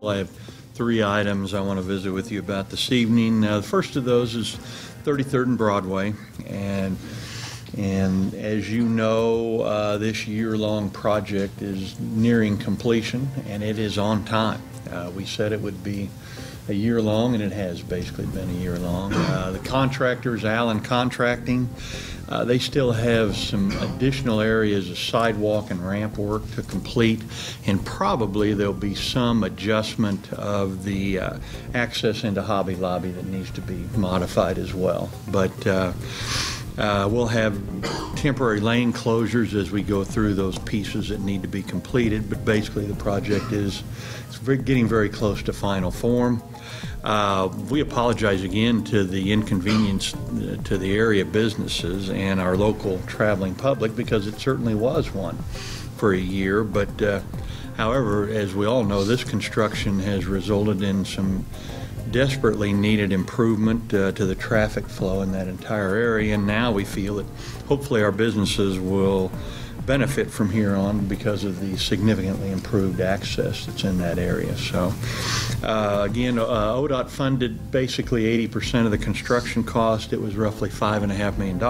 I have three items I want to visit with you about this evening. The first of those is 33rd and Broadway, and as you know, this year-long project is nearing completion, and it is on time. We said it would be a year long, and it has basically been a year long. The contractors, Allen Contracting, they still have some additional areas of sidewalk and ramp work to complete, and probably there'll be some adjustment of the access into Hobby Lobby that needs to be modified as well. But we'll have temporary lane closures as we go through those pieces that need to be completed, but basically the project is getting very close to final form. We apologize again to the inconvenience to the area businesses and our local traveling public, because it certainly was one for a year. But however, as we all know, this construction has resulted in some desperately needed improvement to the traffic flow in that entire area, and now we feel that hopefully our businesses will benefit from here on because of the significantly improved access that's in that area. So again, ODOT funded basically 80% of the construction cost. It was roughly $5.5 million,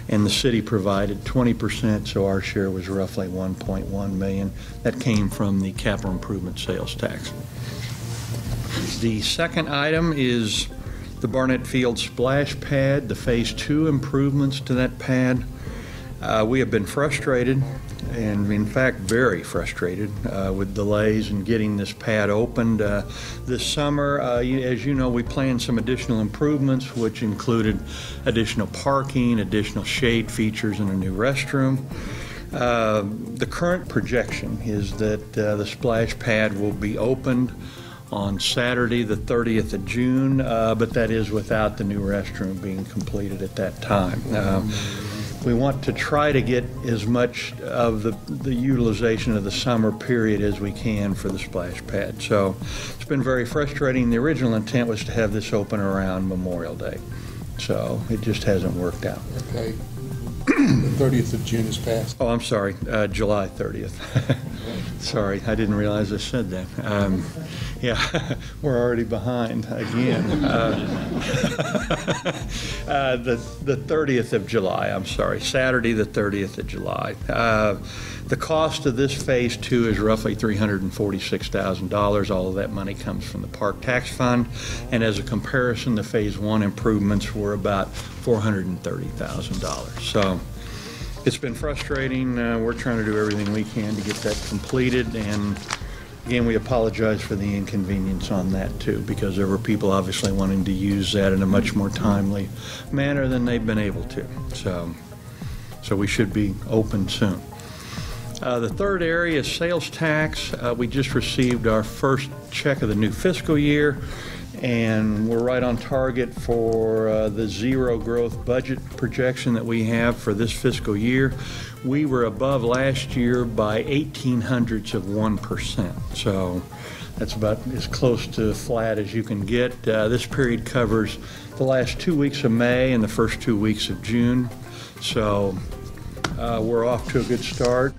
and the city provided 20%, so our share was roughly $1.1 million. That came from the capital improvement sales tax. The second item is the Barnett Field splash pad, the Phase 2 improvements to that pad. We have been frustrated, and in fact very frustrated, with delays in getting this pad opened. This summer, as you know, we planned some additional improvements, which included additional parking, additional shade features, and a new restroom. The current projection is that the splash pad will be opened on Saturday, the 30th of June, but that is without the new restroom being completed at that time. We want to try to get as much of the utilization of the summer period as we can for the splash pad. So it's been very frustrating. The original intent was to have this open around Memorial Day, so it just hasn't worked out. Okay. The 30th of June is passed. Oh, I'm sorry, July 30th. Sorry, I didn't realize I said that. Yeah, we're already behind again. The 30th of July, I'm sorry, Saturday the 30th of July. The cost of this Phase 2 is roughly $346,000. All of that money comes from the Park Tax Fund, and as a comparison, the Phase 1 improvements were about $430,000. So it's been frustrating. We're trying to do everything we can to get that completed, and again, we apologize for the inconvenience on that too, because there were people obviously wanting to use that in a much more timely manner than they've been able to. So we should be open soon. The third area is sales tax. We just received our first check of the new fiscal year, and we're right on target for the zero growth budget projection that we have for this fiscal year. We were above last year by 0.18%, so that's about as close to flat as you can get. This period covers the last 2 weeks of May and the first 2 weeks of June, so we're off to a good start.